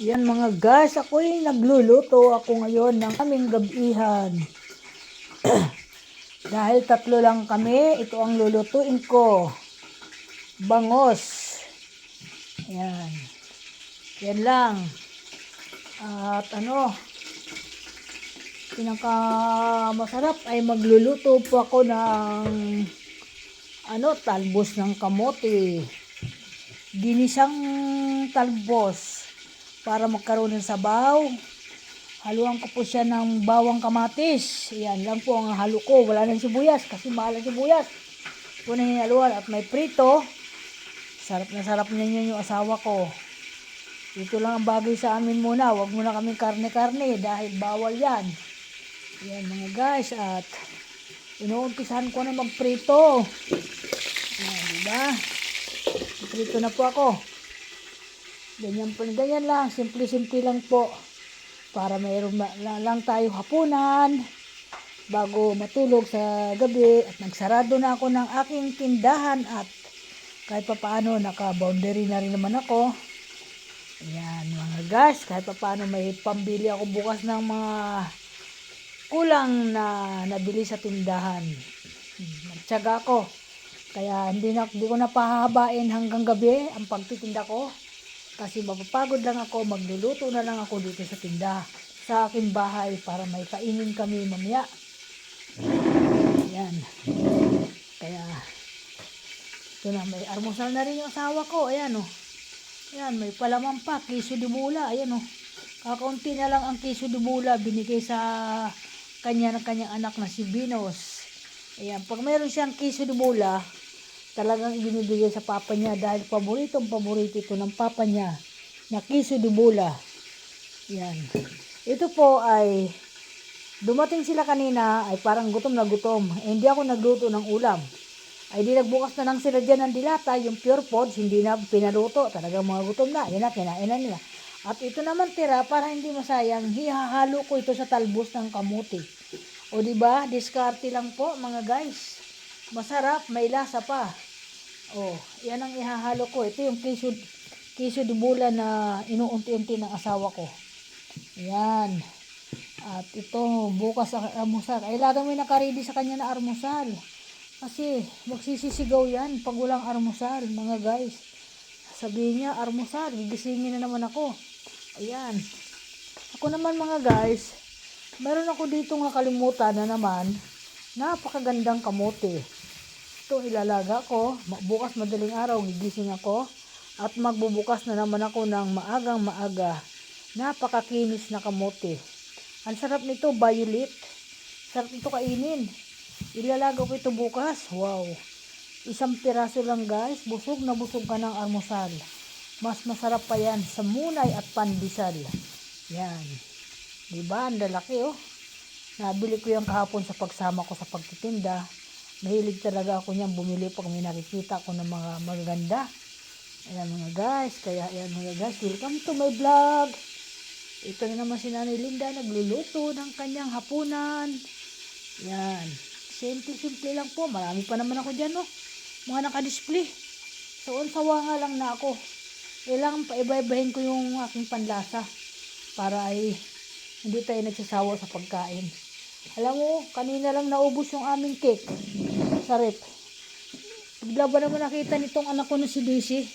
Yan mga guys, ako'y nagluluto ako ngayon ng aming gabihan. Dahil tatlo lang kami, ito ang lulutuin ko. Bangos. Yan. Yan lang. At pinaka masarap ay magluluto po ako ng talbos ng kamote. Ginisang talbos para magkaroon ng sabaw. Haluan ko po siya ng bawang kamatis. Yan lang po ang halo ko. Wala nang sibuyas kasi mahal ang sibuyas. Ito na hinaluan at may prito. Sarap na sarap niya yung asawa ko. Ito lang ang bagay sa amin muna. Huwag muna kaming karne-karne dahil bawal yan. Yan mga guys. At inuumpisahan ko na magprito. Yan, diba? Prito na po ako. Ganyan lang. Simple-simple lang po. Para mayroon lang tayo hapunan bago matulog sa gabi. At nagsarado na ako ng aking tindahan at kahit papaano naka-boundary na rin naman ako. Ayan mga guys, kahit papaano may pambili ako bukas ng mga kulang na nabili sa tindahan. Nagtyaga ako. Kaya hindi ko na pahahabain hanggang gabi ang pagtitinda ko. Kasi mapapagod lang ako, magluluto na lang ako dito sa tindahan, sa aking bahay para may kainin kami mamaya. Ayan. Kaya, ito na, may almusal na rin yung asawa ko. Ayan o. Ayan, may palaman pa, queso de bola. Ayan o. Kakaunti na lang ang queso de bola binigay sa kanya ng kanyang anak na si Venus. Ayan, pag mayroon siyang queso de bola, talagang ibinibigay sa papa niya dahil paborito ito ng papa niya na queso de bola. Yan. Ito po ay dumating sila kanina ay parang gutom na gutom. Hindi ako nagluto ng ulam. Ay di nagbukas na lang sila dyan ng dilata, yung pure pods, hindi na pinaluto. Talagang mga gutom na. Yan na, kinain na nila. At ito naman tira, para hindi masayang, hihahalo ko ito sa talbos ng kamote. O diba, diskarte lang po mga guys. Masarap, may lasa pa. Oh, yan ang ihahalo ko. Ito yung queso de bola na inuunti-unti ng asawa ko. Yan. At ito, bukas ang almusal. Ay, lagi mo nakaready sa kanya na almusal. Kasi, magsisisigaw yan pag walang almusal, mga guys. Sabihin niya, almusal, gigisingin na naman ako. Ayan. Ako naman mga guys, meron ako dito nakalimutan na naman, napakagandang kamote. Ito ilalaga ko, bukas madaling araw gigising ako at magbubukas na naman ako ng maagang maaga. Napakakinis na kamote. Ang sarap nito, violet. Sarap ito kainin. Ilalaga ko ito bukas. Wow. Isang piraso lang guys, busog na busog ka ng almusal. Mas masarap pa yan sa munay at pandesal. Yan. Diba? Ang lalaki oh. Nabili ko yung kahapon sa pagsama ko sa pagtitinda. Mahilig talaga ako niyang bumili pag may nakikita ko ng mga magaganda. Ayan mga guys. Kaya ayan mga guys. Welcome to my vlog. Ito na naman si Nanay Linda. Nagluluto ng kanyang hapunan. Ayan. Simple-simple lang po. Marami pa naman ako dyan no. Mga nakadisplay. So sawa nga lang na ako. Kailangan paiba-ibahin ko yung aking panlasa. Para ay hindi tayo nagsasawa sa pagkain. Alam mo, kanina lang naubos yung aming cake sa rep. Bigla ba naman nakita nitong anak ko na si Daisy?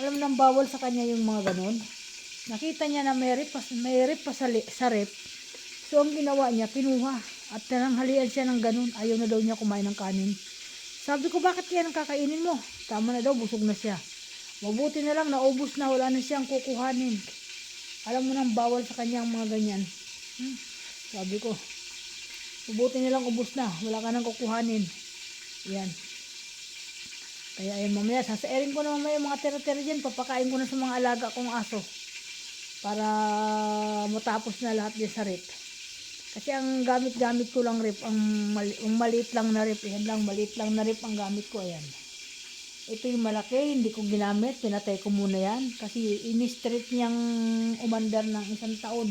Alam nang bawal sa kanya yung mga ganun. Nakita niya na may rep pa sa rep. So ang ginawa niya, kinuha. At tananghalian siya ng ganun. Ayaw na daw niya kumain ng kanin. Sabi ko, bakit yan ang kakainin mo? Tama na daw, busog na siya. Mabuti na lang, naubos na, wala na siyang kukuhanin. Alam mo nang bawal sa kanya ang mga ganyan. Sabi ko, mabuti na lang, ubos na, wala ka nang kukuhanin. Yan. Kaya ayun, mamaya, sasairin ko na mamaya mga tira-tira dyan. Papakain ko na sa mga alaga kong aso. Para matapos na lahat dyan sa rep. Kasi ang gamit-gamit ko lang rep, ang maliit lang na rep. Yan lang, maliit lang na rep ang gamit ko. Ayan. Ito yung malaki, hindi ko ginamit. Pinatay ko muna yan. Kasi in-street niyang umandar ng 1 taon.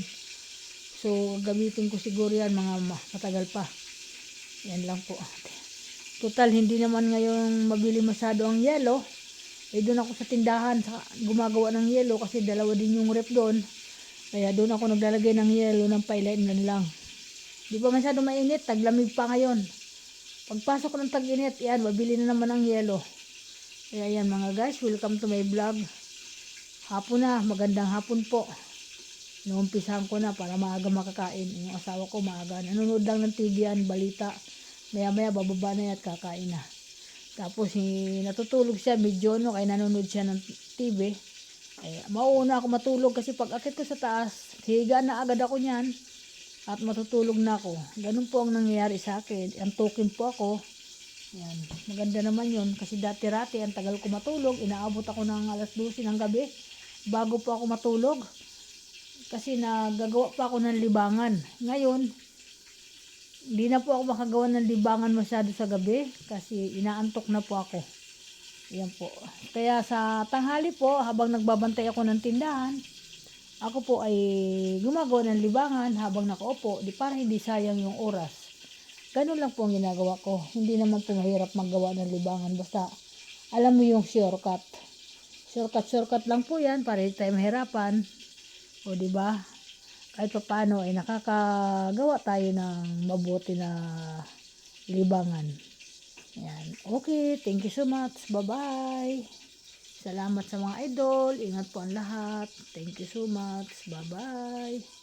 So, gamitin ko siguro yan mga matagal pa. Yan lang po. Total, hindi naman ngayon mabili masyado ang yelo. Eh doon ako sa tindahan gumagawa ng yelo kasi dalawa din yung rep doon. Kaya doon ako naglalagay ng yelo ng pailan lang. Di ba masyado mainit, taglamig pa ngayon. Pagpasok ng tag-init, yan, mabili na naman ang yelo. Kaya yan mga guys, welcome to my vlog. Hapon na, magandang hapon po. Inuumpisahan ko na para maaga makakain. Yung asawa ko maaga. Nanonood lang ng TV yan, balita. Maya-maya bababa na yan at kakain na. Tapos natutulog siya, medyo kaya nanonood siya ng TV. Mauuna ako matulog kasi pag akit ko sa taas, higa na agad ako niyan at matutulog na ako. Ganun po ang nangyayari sa akin. Antukin po ako. Yan. Maganda naman yun kasi dati-rati ang tagal ko matulog. Inaabot ako ng alas 12 ng gabi bago po ako matulog. Kasi nagagawa pa ako ng libangan. Ngayon, hindi na po ako makagawa ng libangan masyado sa gabi kasi inaantok na po ako. Yan po. Kaya sa tanghali po, habang nagbabantay ako ng tindahan, ako po ay gumagawa ng libangan habang nakaupo, di para hindi sayang yung oras. Ganun lang po ang ginagawa ko. Hindi naman po mahirap maggawa ng libangan. Basta alam mo yung shortcut. Shortcut lang po yan para hindi tayo mahirapan. O di ba? Kahit pa paano ay nakakagawa tayo ng mabuti na libangan. Yan. Okay, thank you so much. Bye-bye. Salamat sa mga idol. Ingat po ang lahat. Thank you so much. Bye-bye.